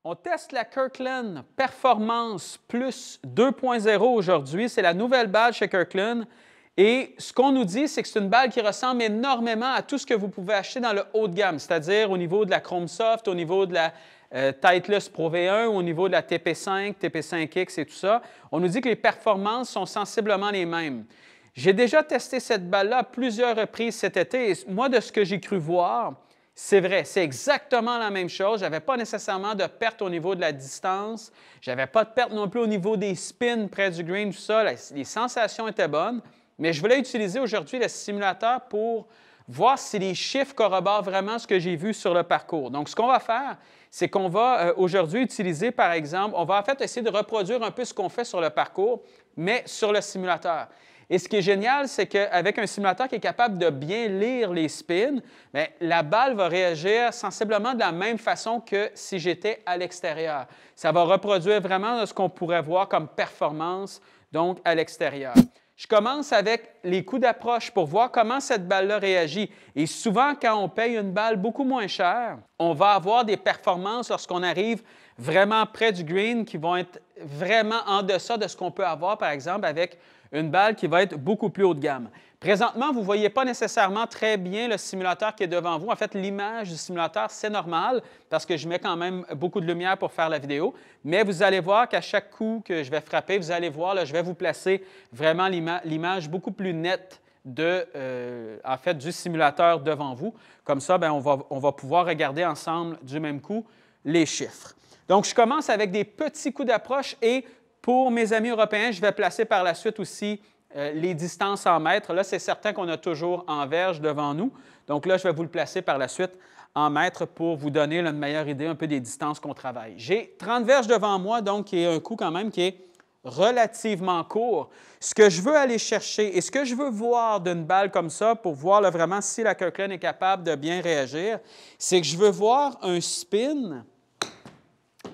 On teste la Kirkland Performance Plus 2.0 aujourd'hui. C'est la nouvelle balle chez Kirkland. Et ce qu'on nous dit, c'est que c'est une balle qui ressemble énormément à tout ce que vous pouvez acheter dans le haut de gamme, c'est-à-dire au niveau de la Chrome Soft, au niveau de la Titleist Pro V1, au niveau de la TP5, TP5X et tout ça. On nous dit que les performances sont sensiblement les mêmes. J'ai déjà testé cette balle-là à plusieurs reprises cet été et moi, de ce que j'ai cru voir, c'est vrai, c'est exactement la même chose. Je n'avais pas nécessairement de perte au niveau de la distance. Je n'avais pas de perte non plus au niveau des spins près du green, tout ça. Les sensations étaient bonnes. Mais je voulais utiliser aujourd'hui le simulateur pour voir si les chiffres corroborent vraiment ce que j'ai vu sur le parcours. Donc, ce qu'on va faire, c'est qu'on va aujourd'hui utiliser, par exemple, on va en fait essayer de reproduire un peu ce qu'on fait sur le parcours, mais sur le simulateur. Et ce qui est génial, c'est qu'avec un simulateur qui est capable de bien lire les spins, bien, la balle va réagir sensiblement de la même façon que si j'étais à l'extérieur. Ça va reproduire vraiment ce qu'on pourrait voir comme performance, donc à l'extérieur. Je commence avec les coups d'approche pour voir comment cette balle-là réagit. Et souvent, quand on paye une balle beaucoup moins chère, on va avoir des performances lorsqu'on arrive vraiment près du green qui vont être vraiment en deçà de ce qu'on peut avoir, par exemple, avec une balle qui va être beaucoup plus haut de gamme. Présentement, vous ne voyez pas nécessairement très bien le simulateur qui est devant vous. En fait, l'image du simulateur, c'est normal parce que je mets quand même beaucoup de lumière pour faire la vidéo. Mais vous allez voir qu'à chaque coup que je vais frapper, vous allez voir, là, je vais vous placer vraiment l'image beaucoup plus nette en fait, du simulateur devant vous. Comme ça, bien, on va pouvoir regarder ensemble du même coup les chiffres. Donc, je commence avec des petits coups d'approche et pour mes amis européens, je vais placer par la suite aussi les distances en mètres. Là, c'est certain qu'on a toujours en verge devant nous. Donc là, je vais vous le placer par la suite en mètres pour vous donner là, une meilleure idée un peu des distances qu'on travaille. J'ai 30 verges devant moi, donc qui est un coup quand même qui est relativement court. Ce que je veux aller chercher et ce que je veux voir d'une balle comme ça pour voir là, vraiment si la Kirkland est capable de bien réagir, c'est que je veux voir un spin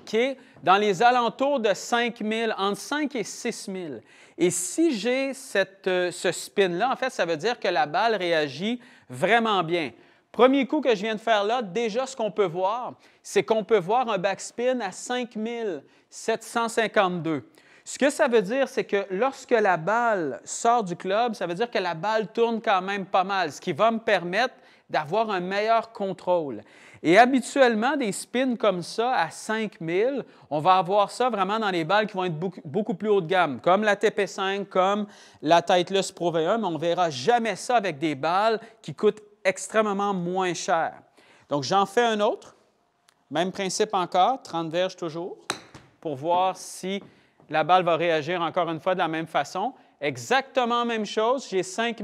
qui est dans les alentours de 5 000, entre 5 et 6 000. Et si j'ai ce spin-là, en fait, ça veut dire que la balle réagit vraiment bien. Premier coup que je viens de faire là, déjà, ce qu'on peut voir, c'est qu'on peut voir un backspin à 5 752. Ce que ça veut dire, c'est que lorsque la balle sort du club, ça veut dire que la balle tourne quand même pas mal, ce qui va me permettre d'avoir un meilleur contrôle. Et habituellement, des spins comme ça, à 5 000, on va avoir ça vraiment dans les balles qui vont être beaucoup plus haut de gamme, comme la TP5, comme la Titleist Pro V1, mais on ne verra jamais ça avec des balles qui coûtent extrêmement moins cher. Donc, j'en fais un autre. Même principe encore, 30 verges toujours, pour voir si la balle va réagir encore une fois de la même façon. Exactement la même chose, j'ai 5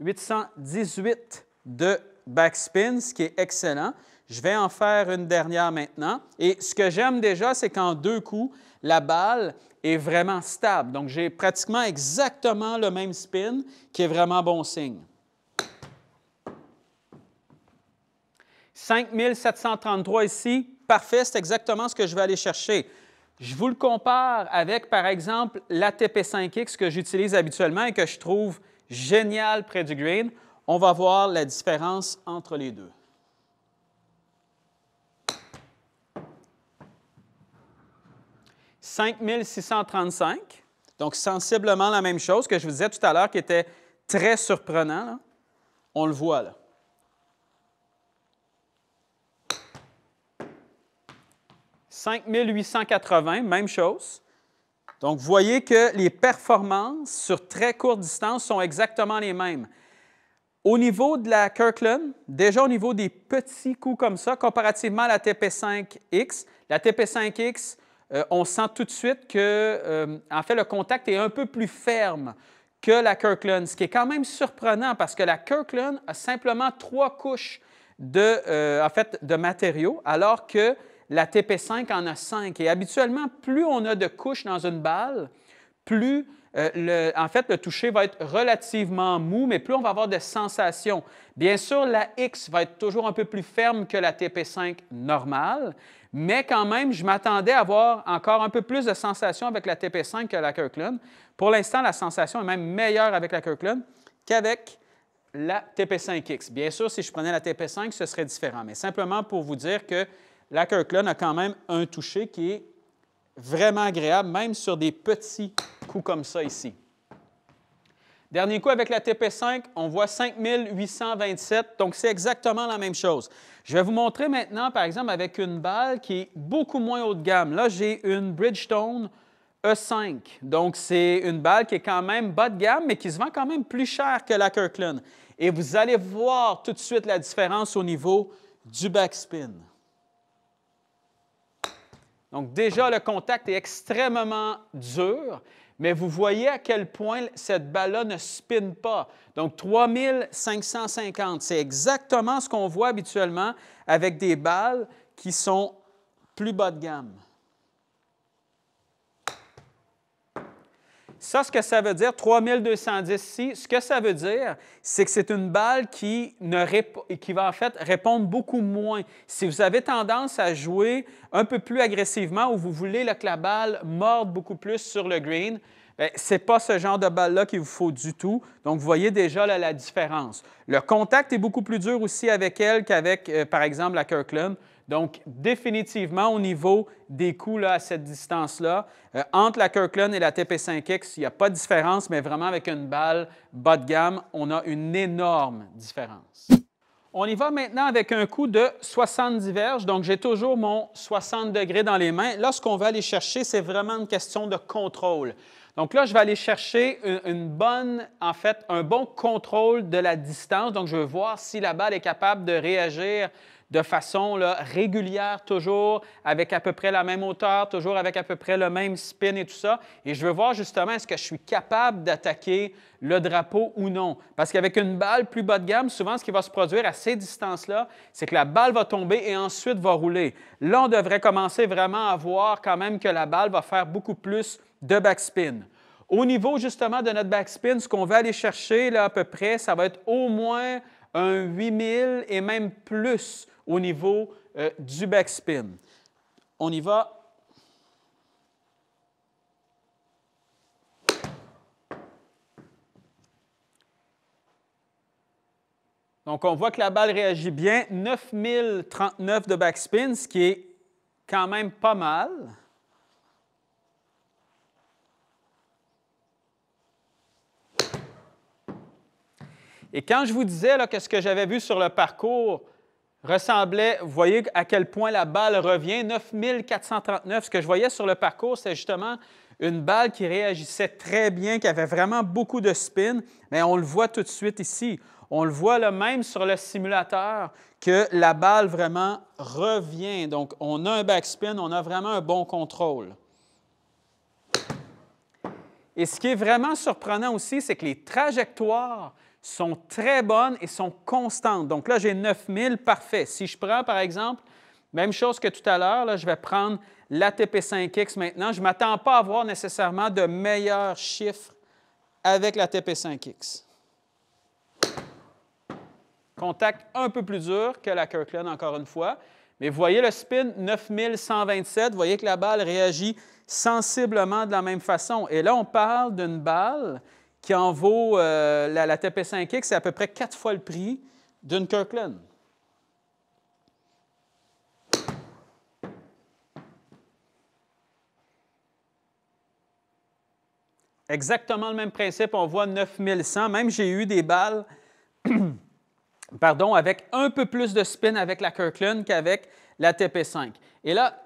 818 de backspin, ce qui est excellent. Je vais en faire une dernière maintenant. Et ce que j'aime déjà, c'est qu'en deux coups, la balle est vraiment stable. Donc, j'ai pratiquement exactement le même spin, qui est vraiment bon signe. 5 733 ici, parfait, c'est exactement ce que je vais aller chercher. Je vous le compare avec, par exemple, la TP5X que j'utilise habituellement et que je trouve génial près du green. On va voir la différence entre les deux. « 5 635 », donc sensiblement la même chose que je vous disais tout à l'heure qui était très surprenant. Là. On le voit là. « 5 880 », même chose. Donc, vous voyez que les performances sur très courte distance sont exactement les mêmes. Au niveau de la Kirkland, déjà au niveau des petits coups comme ça, comparativement à la TP5X, la TP5X, on sent tout de suite que, en fait, le contact est un peu plus ferme que la Kirkland, ce qui est quand même surprenant parce que la Kirkland a simplement 3 couches de matériaux, alors que la TP5 en a 5. Et habituellement, plus on a de couches dans une balle, plus en fait, le toucher va être relativement mou, mais plus on va avoir de sensations. Bien sûr, la X va être toujours un peu plus ferme que la TP5 normale, mais quand même, je m'attendais à avoir encore un peu plus de sensations avec la TP5 que la Kirkland. Pour l'instant, la sensation est même meilleure avec la Kirkland qu'avec la TP5X. Bien sûr, si je prenais la TP5, ce serait différent, mais simplement pour vous dire que la Kirkland a quand même un toucher qui est vraiment agréable, même sur des petits coups comme ça ici. Dernier coup avec la TP5, on voit 5827, donc c'est exactement la même chose. Je vais vous montrer maintenant, par exemple, avec une balle qui est beaucoup moins haut de gamme. Là, j'ai une Bridgestone E5, donc c'est une balle qui est quand même bas de gamme, mais qui se vend quand même plus cher que la Kirkland. Et vous allez voir tout de suite la différence au niveau du backspin. Donc déjà, le contact est extrêmement dur, mais vous voyez à quel point cette balle-là ne spinne pas. Donc 3550, c'est exactement ce qu'on voit habituellement avec des balles qui sont plus bas de gamme. Ça, ce que ça veut dire, 3210 ici, ce que ça veut dire, c'est que c'est une balle qui va en fait répondre beaucoup moins. Si vous avez tendance à jouer un peu plus agressivement ou vous voulez là, que la balle morde beaucoup plus sur le green, ce n'est pas ce genre de balle-là qu'il vous faut du tout. Donc, vous voyez déjà là, la différence. Le contact est beaucoup plus dur aussi avec elle qu'avec, par exemple, la Kirkland. Donc, définitivement, au niveau des coups là, à cette distance-là, entre la Kirkland et la TP5X, il n'y a pas de différence, mais vraiment avec une balle bas de gamme, on a une énorme différence. On y va maintenant avec un coup de 70 verges. Donc, j'ai toujours mon 60 degrés dans les mains. Là, ce qu'on va aller chercher, c'est vraiment une question de contrôle. Donc là, je vais aller chercher un bon contrôle de la distance. Donc, je veux voir si la balle est capable de réagir de façon là, régulière, toujours avec à peu près la même hauteur, toujours avec à peu près le même spin et tout ça. Et je veux voir justement est-ce que je suis capable d'attaquer le drapeau ou non. Parce qu'avec une balle plus bas de gamme, souvent ce qui va se produire à ces distances-là, c'est que la balle va tomber et ensuite va rouler. Là, on devrait commencer vraiment à voir quand même que la balle va faire beaucoup plus de backspin. Au niveau justement de notre backspin, ce qu'on va aller chercher là, à peu près, ça va être au moins un 8000 et même plus au niveau du backspin. On y va. Donc, on voit que la balle réagit bien. 9039 de backspin, ce qui est quand même pas mal. Et quand je vous disais là, que ce que j'avais vu sur le parcours ressemblait, vous voyez à quel point la balle revient, 9439, ce que je voyais sur le parcours, c'est justement une balle qui réagissait très bien, qui avait vraiment beaucoup de spin, mais on le voit tout de suite ici. On le voit là, même sur le simulateur que la balle vraiment revient. Donc, on a un backspin, on a vraiment un bon contrôle. Et ce qui est vraiment surprenant aussi, c'est que les trajectoires sont très bonnes et sont constantes. Donc là, j'ai 9000, parfait. Si je prends, par exemple, même chose que tout à l'heure, là, je vais prendre la TP5X maintenant. Je ne m'attends pas à avoir nécessairement de meilleurs chiffres avec la TP5X. Contact un peu plus dur que la Kirkland, encore une fois. Mais vous voyez le spin 9127, vous voyez que la balle réagit sensiblement de la même façon. Et là, on parle d'une balle qui en vaut, la TP5X, c'est à peu près 4 fois le prix d'une Kirkland. Exactement le même principe, on voit 9100. Même j'ai eu des balles pardon, avec un peu plus de spin avec la Kirkland qu'avec la TP5. Et là,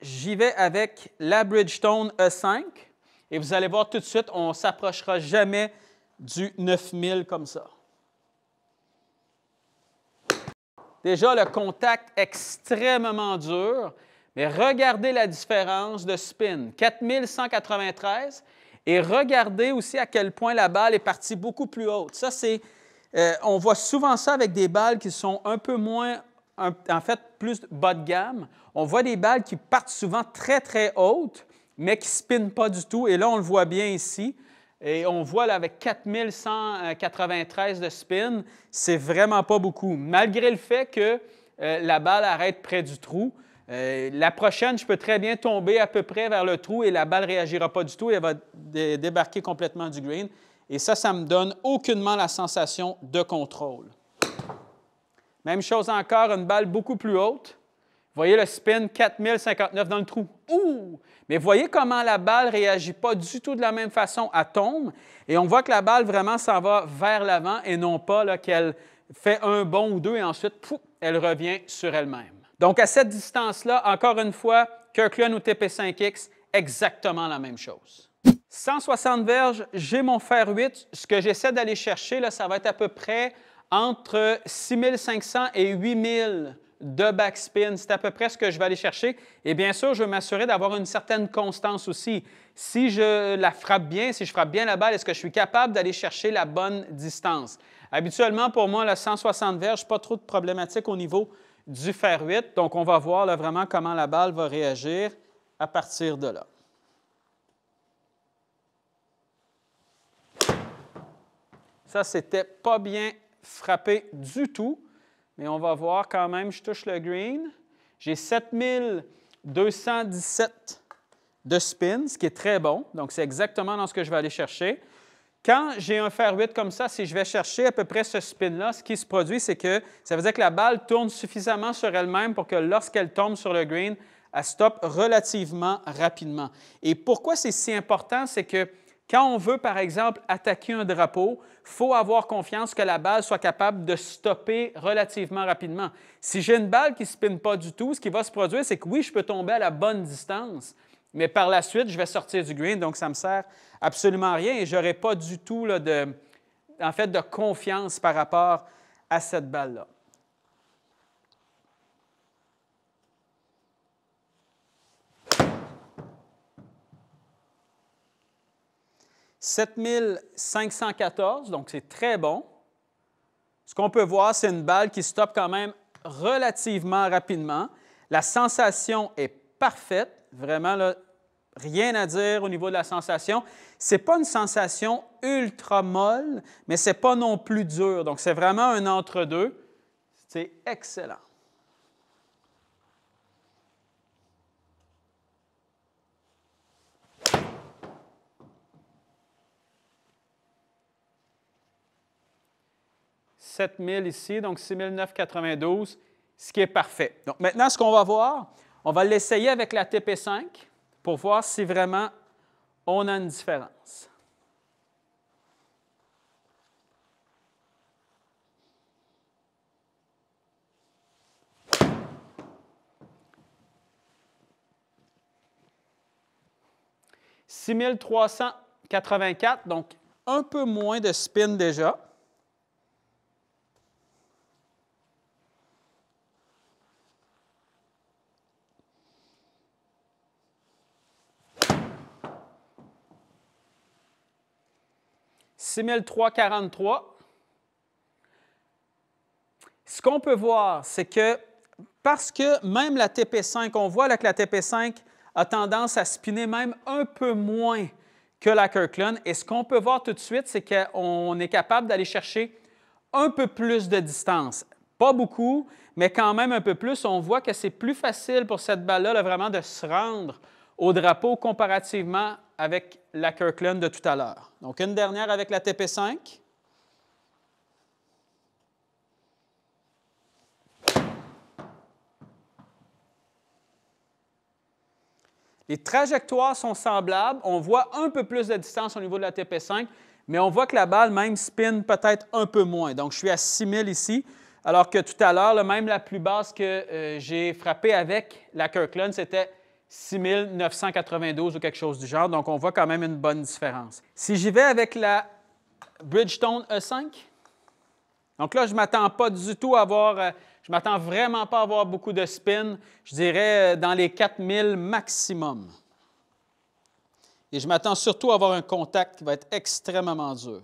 j'y vais avec la Bridgestone E5. Et vous allez voir tout de suite, on ne s'approchera jamais du 9000 comme ça. Déjà, le contact extrêmement dur, mais regardez la différence de spin. 4193 et regardez aussi à quel point la balle est partie beaucoup plus haute. Ça, c'est, on voit souvent ça avec des balles qui sont un peu moins, en fait, plus bas de gamme. On voit des balles qui partent souvent très, très hautes, mais qui ne spinnent pas du tout. Et là, on le voit bien ici. Et on voit là, avec 4193 de spin, c'est vraiment pas beaucoup. Malgré le fait que la balle arrête près du trou, la prochaine, je peux très bien tomber à peu près vers le trou et la balle ne réagira pas du tout et elle va débarquer complètement du green. Et ça ne me donne aucunement la sensation de contrôle. Même chose encore, une balle beaucoup plus haute. voyez le spin 4059 dans le trou. Ouh! Mais voyez comment la balle ne réagit pas du tout de la même façon. Elle tombe et on voit que la balle vraiment s'en va vers l'avant et non pas qu'elle fait un bond ou deux et ensuite, pouf, elle revient sur elle-même. Donc, à cette distance-là, encore une fois, Kirkland ou TP5X, exactement la même chose. 160 verges, j'ai mon fer 8. Ce que j'essaie d'aller chercher, là, ça va être à peu près entre 6500 et 8000 de backspin. C'est à peu près ce que je vais aller chercher. Et bien sûr, je veux m'assurer d'avoir une certaine constance aussi. Si je la frappe bien, si je frappe bien la balle, est-ce que je suis capable d'aller chercher la bonne distance? Habituellement, pour moi, le 160 verges, pas trop de problématique au niveau du fer 8. Donc, on va voir là, vraiment comment la balle va réagir à partir de là. Ça, c'était pas bien frappé du tout, mais on va voir quand même, je touche le green. J'ai 7217 de spin, ce qui est très bon. Donc, c'est exactement dans ce que je vais aller chercher. Quand j'ai un fer 8 comme ça, si je vais chercher à peu près ce spin-là, ce qui se produit, c'est que ça veut dire que la balle tourne suffisamment sur elle-même pour que lorsqu'elle tombe sur le green, elle stoppe relativement rapidement. Et pourquoi c'est si important? C'est que quand on veut, par exemple, attaquer un drapeau, il faut avoir confiance que la balle soit capable de stopper relativement rapidement. Si j'ai une balle qui ne spinne pas du tout, ce qui va se produire, c'est que oui, je peux tomber à la bonne distance, mais par la suite, je vais sortir du green, donc ça ne me sert absolument à rien et je n'aurai pas du tout là, de confiance par rapport à cette balle-là. « 7514 », donc c'est très bon. Ce qu'on peut voir, c'est une balle qui stoppe quand même relativement rapidement. La sensation est parfaite, vraiment, là, rien à dire au niveau de la sensation. Ce n'est pas une sensation ultra molle, mais ce n'est pas non plus dur. Donc, c'est vraiment un entre-deux. C'est excellent. « 7000 ici, donc 6992, ce qui est parfait. Donc, maintenant, ce qu'on va voir, on va l'essayer avec la TP5 pour voir si vraiment on a une différence. « 6384, donc un peu moins de spin déjà. « 6343. Ce qu'on peut voir, c'est que parce que même la TP5, on voit là que la TP5 a tendance à spinner même un peu moins que la Kirkland. Et ce qu'on peut voir tout de suite, c'est qu'on est capable d'aller chercher un peu plus de distance. Pas beaucoup, mais quand même un peu plus. On voit que c'est plus facile pour cette balle-là là, vraiment de se rendre au drapeau comparativement avec la Kirkland de tout à l'heure. Donc, une dernière avec la TP5. Les trajectoires sont semblables. On voit un peu plus de distance au niveau de la TP5, mais on voit que la balle même spin peut-être un peu moins. Donc, je suis à 6000 ici, alors que tout à l'heure, même la plus basse que j'ai frappée avec la Kirkland, c'était 6992 ou quelque chose du genre. Donc, on voit quand même une bonne différence. Si j'y vais avec la Bridgestone E5, donc là, je ne m'attends pas du tout à avoir... je ne m'attends vraiment pas à avoir beaucoup de spin. Je dirais dans les 4000 maximum. Et je m'attends surtout à avoir un contact qui va être extrêmement dur.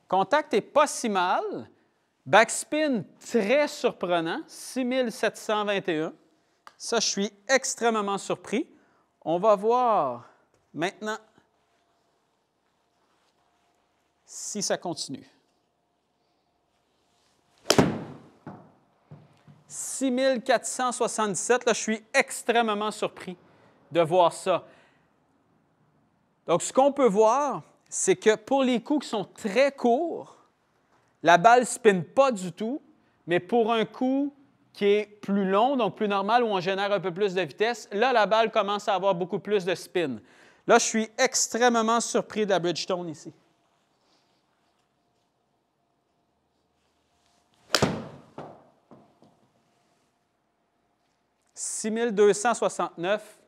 Contact n'est pas si mal. Backspin très surprenant, 6721. Ça, je suis extrêmement surpris. On va voir maintenant si ça continue. 6477, là, je suis extrêmement surpris de voir ça. Donc, ce qu'on peut voir, c'est que pour les coups qui sont très courts, la balle ne spinne pas du tout, mais pour un coup qui est plus long, donc plus normal, où on génère un peu plus de vitesse, là, la balle commence à avoir beaucoup plus de spin. Là, je suis extrêmement surpris de la Bridgestone ici. « 6269.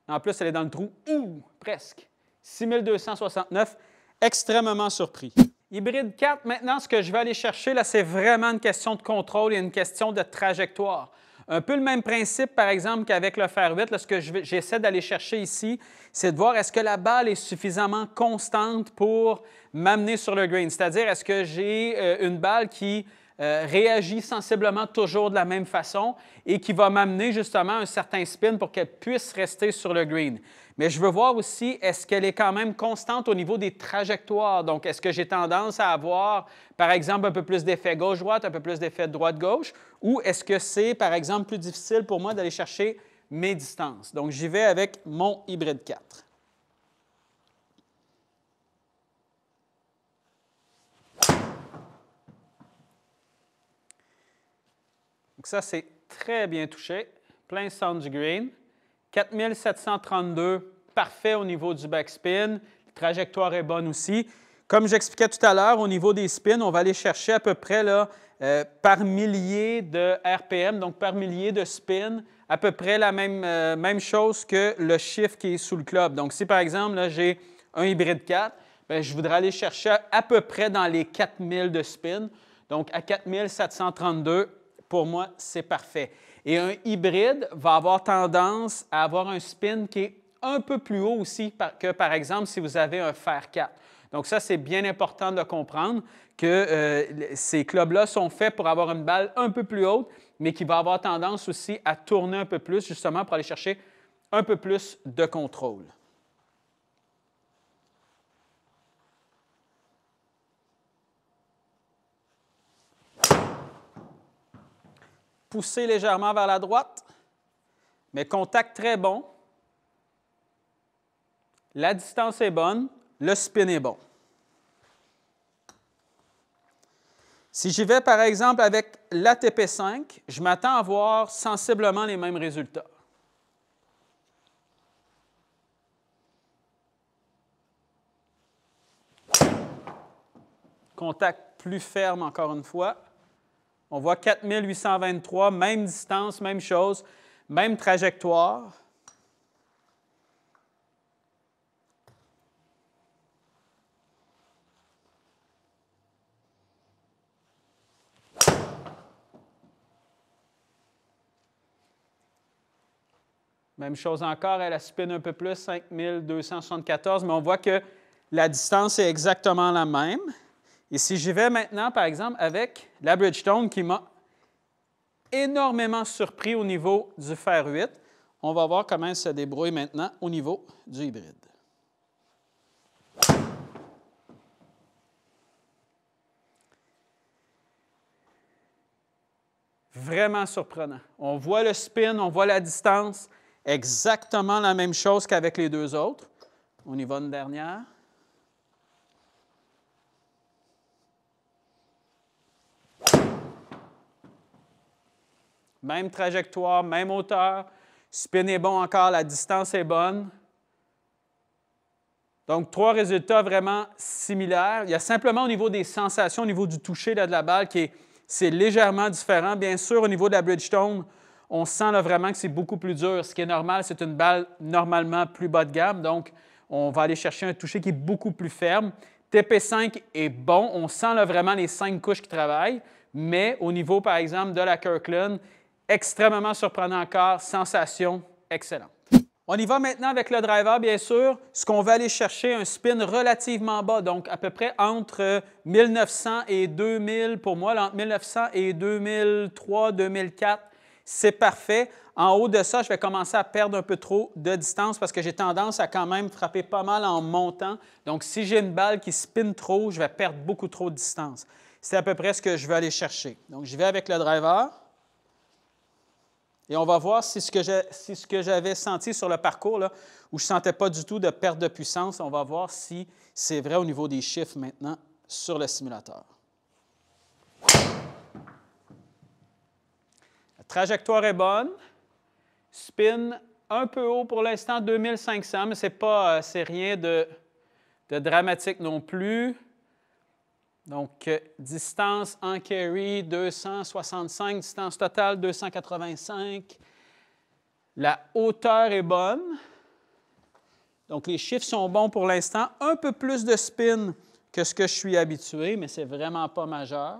En plus, elle est dans le trou. Ouh, presque. 6269. Extrêmement surpris. Hybride 4, maintenant, ce que je vais aller chercher, là, c'est vraiment une question de contrôle et une question de trajectoire. Un peu le même principe, par exemple, qu'avec le fer 8. Là, ce que j'essaie d'aller chercher ici, c'est de voir est-ce que la balle est suffisamment constante pour m'amener sur le green. C'est-à-dire, est-ce que j'ai une balle qui réagit sensiblement toujours de la même façon et qui va m'amener justement un certain spin pour qu'elle puisse rester sur le green. Mais je veux voir aussi, est-ce qu'elle est quand même constante au niveau des trajectoires? Donc, est-ce que j'ai tendance à avoir, par exemple, un peu plus d'effet gauche-droite, un peu plus d'effet droite-gauche? Ou est-ce que c'est, par exemple, plus difficile pour moi d'aller chercher mes distances? Donc, j'y vais avec mon hybride 4. Donc ça, c'est très bien touché. Plein centre du green. 4732, parfait au niveau du backspin. La trajectoire est bonne aussi. Comme j'expliquais tout à l'heure, au niveau des spins, on va aller chercher à peu près là, par millier de RPM, donc par millier de spins, à peu près la même chose que le chiffre qui est sous le club. Donc si par exemple, là, j'ai un hybride 4, bien, je voudrais aller chercher à peu près dans les 4000 de spins. Donc à 4732, pour moi, c'est parfait. Et un hybride va avoir tendance à avoir un spin qui est un peu plus haut aussi que, par exemple, si vous avez un fer 4. Donc ça, c'est bien important de comprendre que ces clubs-là sont faits pour avoir une balle un peu plus haute, mais qui va avoir tendance aussi à tourner un peu plus, justement pour aller chercher un peu plus de contrôle. Pousser légèrement vers la droite, mais contact très bon. La distance est bonne, le spin est bon. Si j'y vais, par exemple, avec l'ATP5, je m'attends à avoir sensiblement les mêmes résultats. Contact plus ferme, encore une fois. On voit 4823, même distance, même chose, même trajectoire. Même chose encore, elle spin un peu plus, 5274, mais on voit que la distance est exactement la même. Et si j'y vais maintenant, par exemple, avec la Bridgestone qui m'a énormément surpris au niveau du fer 8, on va voir comment elle se débrouille maintenant au niveau du hybride. Vraiment surprenant. On voit le spin, on voit la distance, exactement la même chose qu'avec les deux autres. On y va une dernière. Même trajectoire, même hauteur. Spin est bon encore, la distance est bonne. Donc, trois résultats vraiment similaires. Il y a simplement au niveau des sensations, au niveau du toucher là, de la balle, c'est légèrement différent. Bien sûr, au niveau de la Bridgestone, on sent là, vraiment que c'est beaucoup plus dur. Ce qui est normal, c'est une balle normalement plus bas de gamme. Donc, on va aller chercher un toucher qui est beaucoup plus ferme. TP5 est bon. On sent là, vraiment les 5 couches qui travaillent. Mais au niveau, par exemple, de la Kirkland, extrêmement surprenant encore, sensation excellente. On y va maintenant avec le driver, bien sûr. Ce qu'on va aller chercher, un spin relativement bas, donc à peu près entre 1900 et 2000 pour moi, là, entre 1900 et 2003, 2004, c'est parfait. En haut de ça, je vais commencer à perdre un peu trop de distance parce que j'ai tendance à quand même frapper pas mal en montant. Donc, si j'ai une balle qui spin trop, je vais perdre beaucoup trop de distance. C'est à peu près ce que je vais aller chercher. Donc, je vais avec le driver. Et on va voir si ce que j'avais senti sur le parcours, là, où je ne sentais pas du tout de perte de puissance, on va voir si c'est vrai au niveau des chiffres maintenant sur le simulateur. Trajectoire est bonne. Spin un peu haut pour l'instant, 2500, mais c'est rien de dramatique non plus. Donc, distance en carry, 265, distance totale, 285. La hauteur est bonne. Donc, les chiffres sont bons pour l'instant. Un peu plus de spin que ce que je suis habitué, mais ce n'est vraiment pas majeur.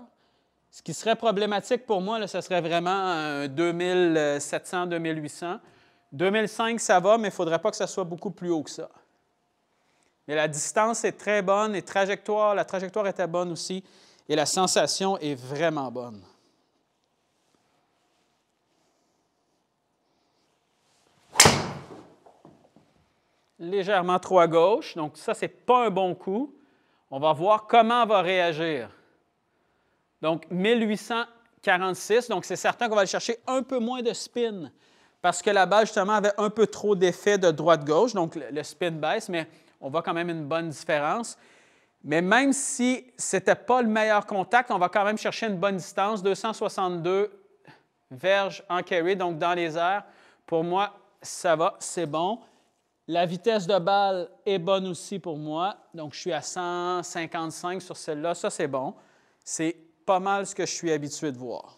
Ce qui serait problématique pour moi, là, ce serait vraiment un 2700, 2800. 2005, ça va, mais il ne faudrait pas que ça soit beaucoup plus haut que ça. Mais la distance est très bonne et la trajectoire était bonne aussi et la sensation est vraiment bonne. Légèrement trop à gauche, donc ça, ce n'est pas un bon coup. On va voir comment on va réagir. Donc, 1846, donc c'est certain qu'on va aller chercher un peu moins de spin parce que la balle, justement, avait un peu trop d'effet de droite-gauche, donc le spin baisse, mais on voit quand même une bonne différence. Mais même si ce n'était pas le meilleur contact, on va quand même chercher une bonne distance, 262 verges en carry, donc dans les airs. Pour moi, ça va, c'est bon. La vitesse de balle est bonne aussi pour moi, donc je suis à 155 sur celle-là, ça c'est bon. C'est pas mal ce que je suis habitué de voir.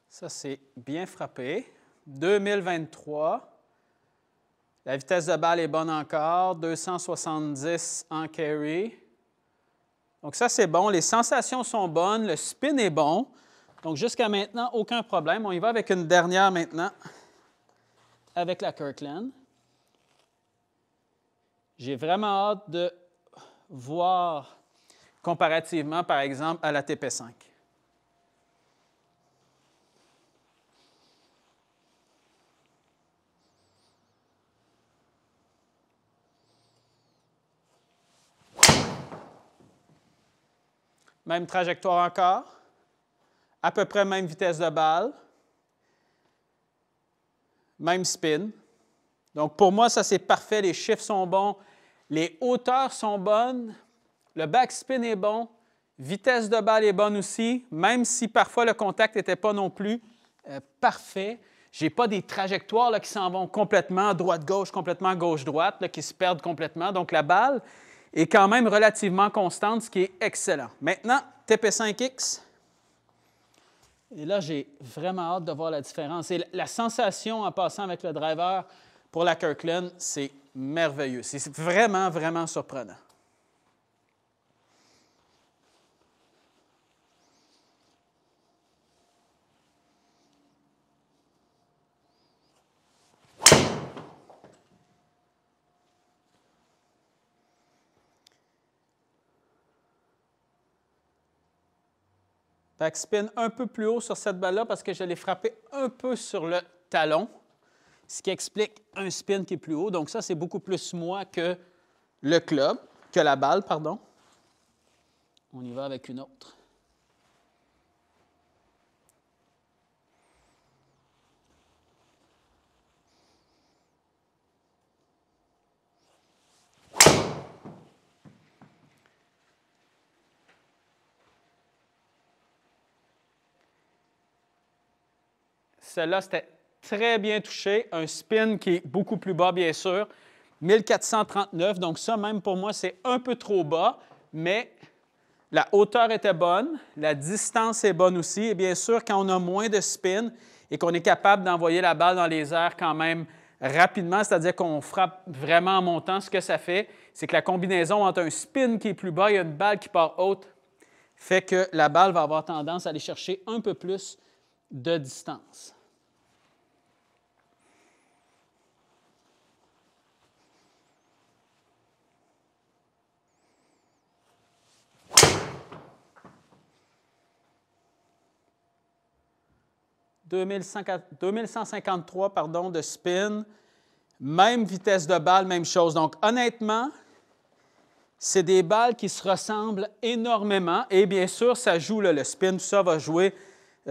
Ça, c'est bien frappé. 2023. La vitesse de balle est bonne encore. 270 en carry. Donc ça, c'est bon. Les sensations sont bonnes. Le spin est bon. Donc jusqu'à maintenant, aucun problème. On y va avec une dernière maintenant, avec la Kirkland. J'ai vraiment hâte de voir comparativement, par exemple, à la TP5. Même trajectoire encore, à peu près même vitesse de balle, même spin. Donc pour moi, ça c'est parfait, les chiffres sont bons, les hauteurs sont bonnes, le backspin est bon, vitesse de balle est bonne aussi, même si parfois le contact n'était pas non plus parfait. Je n'ai pas des trajectoires là, qui s'en vont complètement droite-gauche, complètement gauche-droite, qui se perdent complètement. Donc la balle est quand même relativement constante, ce qui est excellent. Maintenant, TP5X. Et là, j'ai vraiment hâte de voir la différence. Et la sensation en passant avec le driver pour la Kirkland, c'est merveilleux. C'est vraiment, vraiment surprenant. Backspin un peu plus haut sur cette balle-là parce que je l'ai frappé un peu sur le talon, ce qui explique un spin qui est plus haut. Donc ça, c'est beaucoup plus moi que le club, que la balle, pardon. On y va avec une autre. Celle-là, c'était très bien touché. Un spin qui est beaucoup plus bas, bien sûr. 1439. Donc ça, même pour moi, c'est un peu trop bas, mais la hauteur était bonne. La distance est bonne aussi. Et bien sûr, quand on a moins de spin et qu'on est capable d'envoyer la balle dans les airs quand même rapidement, c'est-à-dire qu'on frappe vraiment en montant, ce que ça fait, c'est que la combinaison entre un spin qui est plus bas et une balle qui part haute fait que la balle va avoir tendance à aller chercher un peu plus de distance. « 2153 pardon, de spin, même vitesse de balle, même chose. Donc, honnêtement, c'est des balles qui se ressemblent énormément. Et bien sûr, ça joue, là, le spin, tout ça va jouer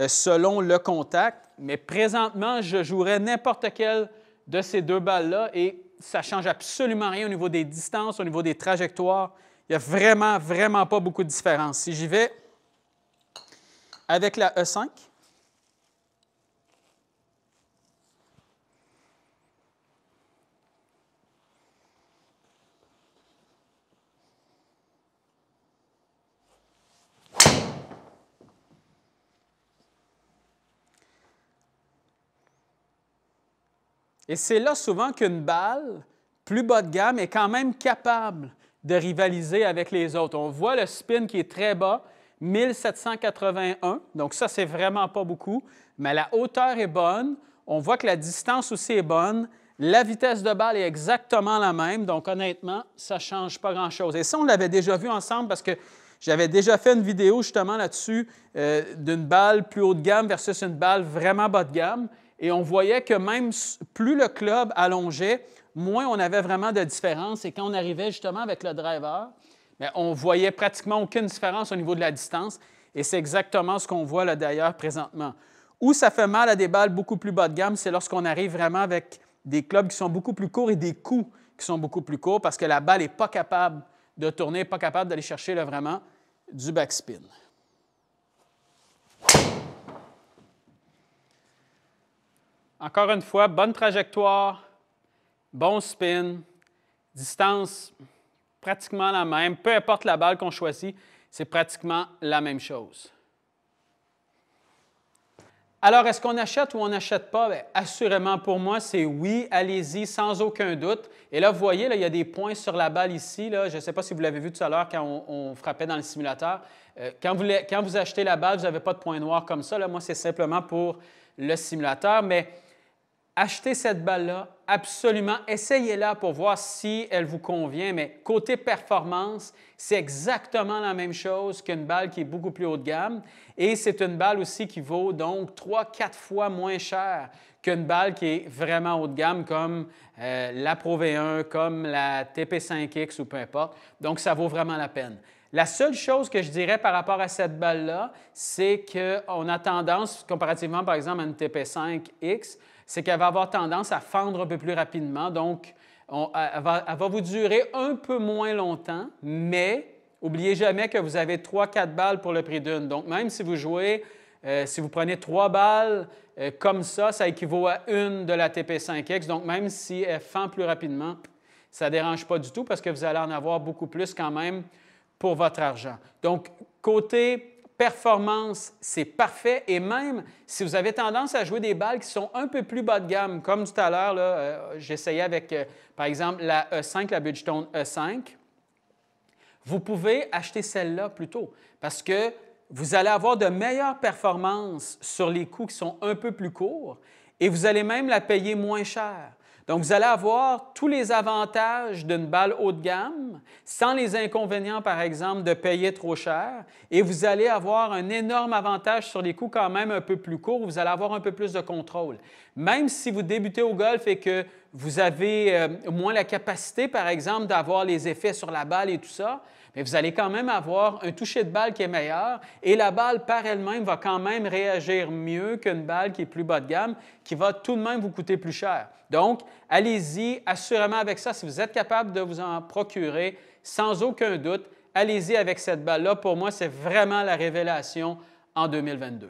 selon le contact. Mais présentement, je jouerais n'importe quelle de ces deux balles-là et ça ne change absolument rien au niveau des distances, au niveau des trajectoires. Il n'y a vraiment, vraiment pas beaucoup de différence. Si j'y vais avec la E5. Et c'est là souvent qu'une balle plus bas de gamme est quand même capable de rivaliser avec les autres. On voit le spin qui est très bas, 1781, donc ça, c'est vraiment pas beaucoup, mais la hauteur est bonne. On voit que la distance aussi est bonne. La vitesse de balle est exactement la même, donc honnêtement, ça ne change pas grand-chose. Et ça, on l'avait déjà vu ensemble parce que j'avais déjà fait une vidéo justement là-dessus d'une balle plus haut de gamme versus une balle vraiment bas de gamme. Et on voyait que même plus le club allongeait, moins on avait vraiment de différence. Et quand on arrivait justement avec le driver, bien, on voyait pratiquement aucune différence au niveau de la distance. Et c'est exactement ce qu'on voit là d'ailleurs présentement. Où ça fait mal à des balles beaucoup plus bas de gamme, c'est lorsqu'on arrive vraiment avec des clubs qui sont beaucoup plus courts et des coups qui sont beaucoup plus courts parce que la balle n'est pas capable de tourner, pas capable d'aller chercher là, vraiment du backspin. Encore une fois, bonne trajectoire, bon spin, distance pratiquement la même. Peu importe la balle qu'on choisit, c'est pratiquement la même chose. Alors, est-ce qu'on achète ou on n'achète pas? Bien, assurément, pour moi, c'est oui, allez-y, sans aucun doute. Et là, vous voyez, là, il y a des points sur la balle ici. Là. Je ne sais pas si vous l'avez vu tout à l'heure quand on frappait dans le simulateur. Quand vous achetez la balle, vous n'avez pas de points noirs comme ça. Là. Moi, c'est simplement pour le simulateur. Mais achetez cette balle-là, absolument. Essayez-la pour voir si elle vous convient. Mais côté performance, c'est exactement la même chose qu'une balle qui est beaucoup plus haut de gamme. Et c'est une balle aussi qui vaut donc 3-4 fois moins cher qu'une balle qui est vraiment haut de gamme comme la Pro V1, comme la TP5X ou peu importe. Donc, ça vaut vraiment la peine. La seule chose que je dirais par rapport à cette balle-là, c'est qu'on a tendance, comparativement par exemple à une TP5X, c'est qu'elle va avoir tendance à fendre un peu plus rapidement. Donc, elle va vous durer un peu moins longtemps, mais n'oubliez jamais que vous avez 3-4 balles pour le prix d'une. Donc, même si vous jouez, si vous prenez 3 balles comme ça équivaut à une de la TP5X. Donc, même si elle fend plus rapidement, ça ne dérange pas du tout parce que vous allez en avoir beaucoup plus quand même pour votre argent. Donc, côté performance, c'est parfait. Et même si vous avez tendance à jouer des balles qui sont un peu plus bas de gamme, comme tout à l'heure, j'essayais avec, par exemple, la E5, la Bridgestone E5, vous pouvez acheter celle-là plutôt parce que vous allez avoir de meilleures performances sur les coups qui sont un peu plus courts et vous allez même la payer moins cher. Donc, vous allez avoir tous les avantages d'une balle haut de gamme sans les inconvénients, par exemple, de payer trop cher. Et vous allez avoir un énorme avantage sur les coups quand même un peu plus courts où vous allez avoir un peu plus de contrôle. Même si vous débutez au golf et que vous avez moins la capacité, par exemple, d'avoir les effets sur la balle et tout ça, mais vous allez quand même avoir un toucher de balle qui est meilleur et la balle par elle-même va quand même réagir mieux qu'une balle qui est plus bas de gamme, qui va tout de même vous coûter plus cher. Donc, allez-y assurément avec ça. Si vous êtes capable de vous en procurer, sans aucun doute, allez-y avec cette balle-là. Pour moi, c'est vraiment la révélation en 2022.